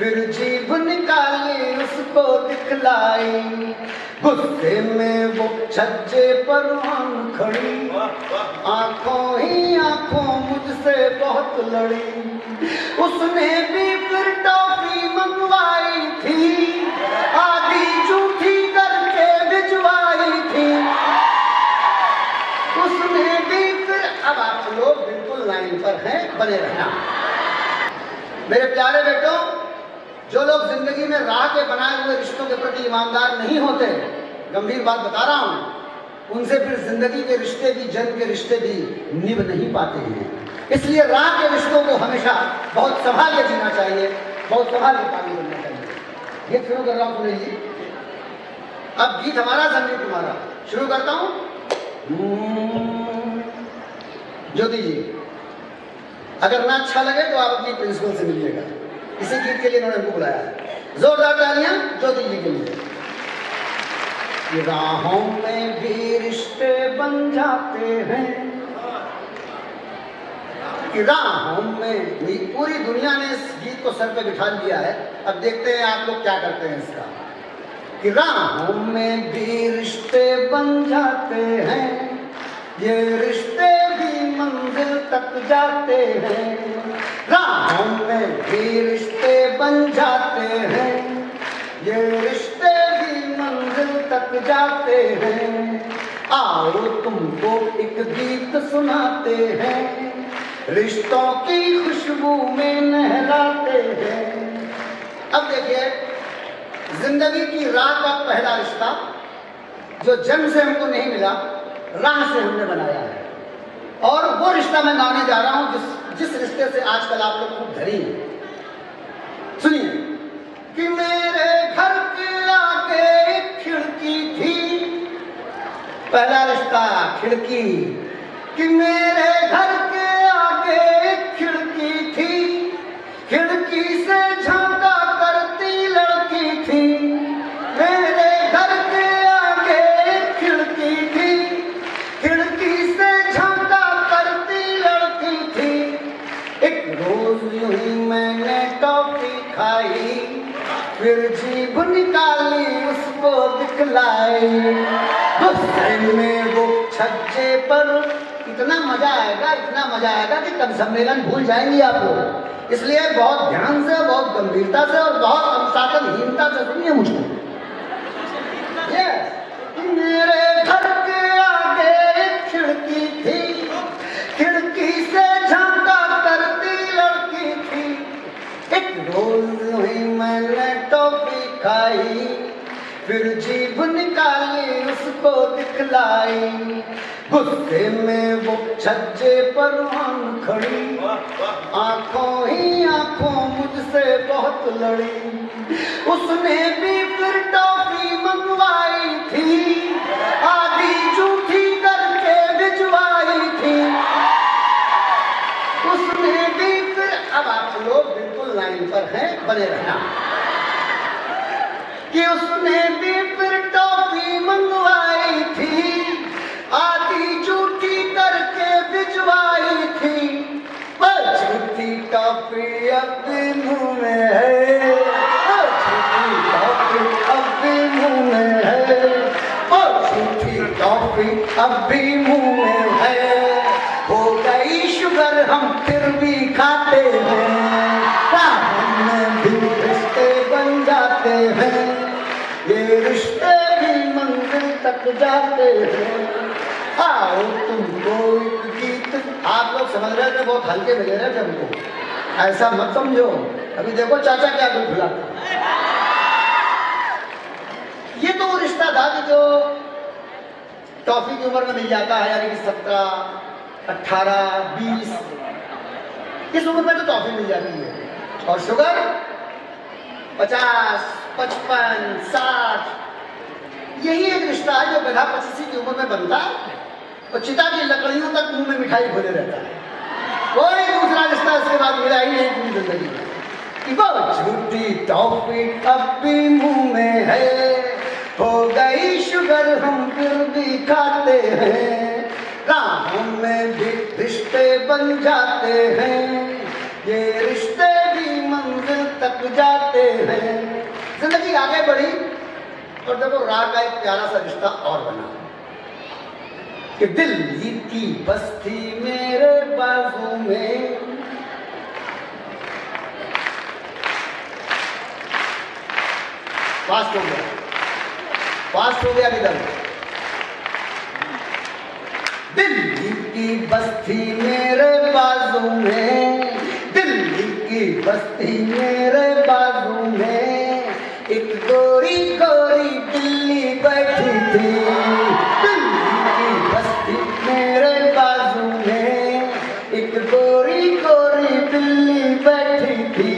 फिर जीभ निकाली उसको दिखलाई, गुस्से में वो छज्जे पर आन खड़ी, आंखों ही आंखों मुझसे बहुत लड़ी। उसने भी फिर टॉफी मंगवाई थी, आधी झूठी करके भिजवाई थी। उसने भी फिर, अब आप लोग बिल्कुल लाइन पर हैं, बने रहना। मेरे प्यारे बेटों, जो लोग जिंदगी में राह के बनाए हुए रिश्तों के प्रति ईमानदार नहीं होते, गंभीर बात बता रहा हूं, उनसे फिर जिंदगी के रिश्ते भी, जन्म के रिश्ते भी निभ नहीं पाते हैं। इसलिए राह के रिश्तों को हमेशा बहुत संभाल के जीना चाहिए, बहुत संभाल के पानी बनना चाहिए। ये शुरू कर रहा हूं, सुनिए। अब गीत हमारा, संगीत तुम्हारा। शुरू करता हूं। ज्योति जी, अगर ना अच्छा लगे तो आप अपनी प्रिंसिपल से मिलिएगा। इसी गीत के लिए इन्होंने हमको बुलाया है। जोरदार तालियां ज्योति जी के लिए। राहों में भी रिश्ते बन जाते हैं, राहों में भी। पूरी दुनिया ने इस गीत को सर पे बिठा लिया है। अब देखते हैं आप लोग क्या करते हैं इसका। कि राहों में भी रिश्ते बन जाते हैं, ये रिश्ते भी मंजिल तक जाते हैं। राहों में भी रिश्ते बन जाते हैं, ये रिश्ते भी मंजिल तक जाते हैं। आओ तुमको एक गीत सुनाते हैं, रिश्तों की खुशबू में नहलाते हैं। अब देखिए, जिंदगी की राह का पहला रिश्ता जो जन्म से हमको नहीं मिला, राह से हमने बनाया है। और वो रिश्ता मैं गाने जा रहा हूं जिस रिश्ते से आजकल आप लोग खूब धरी हैं। सुनिए। कि मेरे घर के आगे एक खिड़की थी, पहला रिश्ता खिड़की। कि मेरे घर के आगे एक खिड़की थी, खिड़की से झांका करती लड़की थी। मेरे घर के आगे एक खिड़की थी, खिड़की से झांका करती लड़की थी। एक रोज यूं ही मैंने टॉफी खाई, फिर जीभ निकाली उसको दिखलाई, गुस्से में वो छज्जे पर। इतना मजा आएगा, इतना मजा आएगा कि कब सम्मेलन भूल जाएंगे आप लोग। इसलिए बहुत ध्यान से, बहुत गंभीरता से और बहुत अनुशासनहीनता से सुनिए मुझको। मेरे घर के आगे एक खिड़की थी, खिड़की से झांका करती लड़की थी। एक रोज ही मैंने टॉफी खाई, फिर जीभ निकाली उसको दिखलाई, गुस्से में वो छज्जे पर आन खड़ी, आंखों ही आंखों मुझसे बहुत लड़ी। उसने भी फिर टॉफी मंगवाई थी, आधी झूठी करके भिजवाई थी। उसने भी फिर, अब आप लोग बिल्कुल लाइन पर हैं, बने रहना। कि उसने भी फिर टॉफी मंगवाई थी, आधी झूठी करके भिजवाई थी। पर झूठी टॉफी अब भी मुंह में है, झूठी टॉफी अब भी मुंह में है, और झूठी टॉफी अब भी मुंह में है। हो गई शुगर हम फिर भी खाते हैं, राहों में भी रिश्ते बन जाते हैं, ये रिश्ते भी मंजिल तक जाते हैं। आओ तुमको एक गीत। आप लोग समझ रहे थे बहुत हल्के मिले रहे थे हमको, ऐसा मत समझो। अभी देखो चाचा क्या गुल फुलाते। ये तो वो रिश्ता था कि जो टॉफी की उम्र में मिल जाता है, यानी कि 17, 18, 20, इस उम्र में तो टॉफी मिल जाती है। और शुगर 50, 55, 60, यही एक रिश्ता है जो गधा 25 की उम्र में बनता है और चिता की लकड़ियों तक मुंह में मिठाई भरे रहता है। कोई दूसरा रिश्ता इसके बाद मिला ही नहीं पूरी जिंदगी में। कि वो झूठी टॉफी अब भी मुंह में है, हो गई शुगर हम फिर भी खाते हैं, राहों में भी रिश्ते बन जाते हैं, ये रिश्ते भी मंजिल तक तक जाते हैं। जिंदगी आगे बढ़ी और देखो राग का एक प्यारा सा रिश्ता और बना कि दिल्ली की बस्ती मेरे बाजू में, फास्ट हो गया किधर। दिल्ली की बस्ती मेरे बाजू में, दिल्ली की बस्ती मेरे बाजू में, एक गोरी गोरी बिल्ली बैठी थी। दिल्ली की बस्ती मेरे बाजू में, एक गोरी गोरी बिल्ली बैठी थी।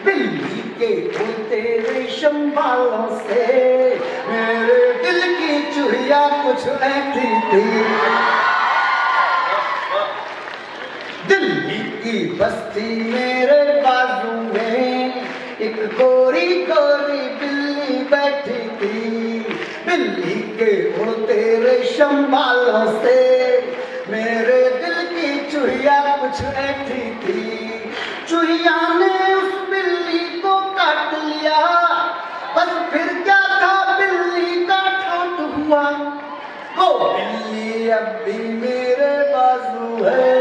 बिल्ली के उड़ते रेशम बालों से मेरे दिल की चूहिया कुछ ऐसी थी। दिल्ली की बस्ती मेरे बाजू में, एक गोरी गोरी बिल्ली बैठी थी। बिल्ली के उड़ते रेशम बालों से मेरे दिल की चूहिया कुछ ऐसी थी। चूहिया ने उस बिल्ली को काट लिया, बस फिर क्या था बिल्ली का ठाट हुआ। वो बिल्ली अब भी मेरे बाजू है,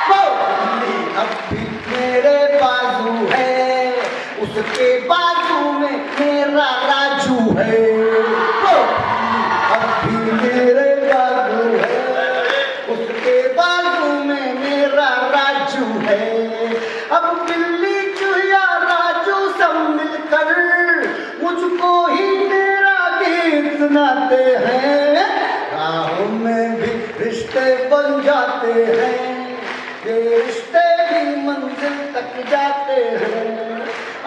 वो बिल्ली अब भी मेरे बाजू है। उसके बाजू में मेरा राजू है, वो बिल्ली अब भी मेरे बाजू है। उसके बाजू में मेरा राजू है। अब बिल्ली चूहिया राजू सब मिलकर मुझको ही मेरा गीत सुनाते हैं। राहों में भी रिश्ते बन जाते हैं, ये रिश्ते भी मंजिल तक जाते हैं।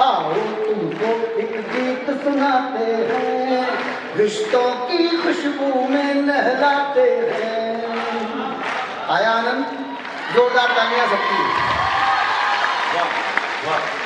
आओ तुमको एक गीत सुनाते हैं, रिश्तों की खुशबू में नहलाते हैं। आया आनंद, जोरदार तालियां सबकी। वाह वाह।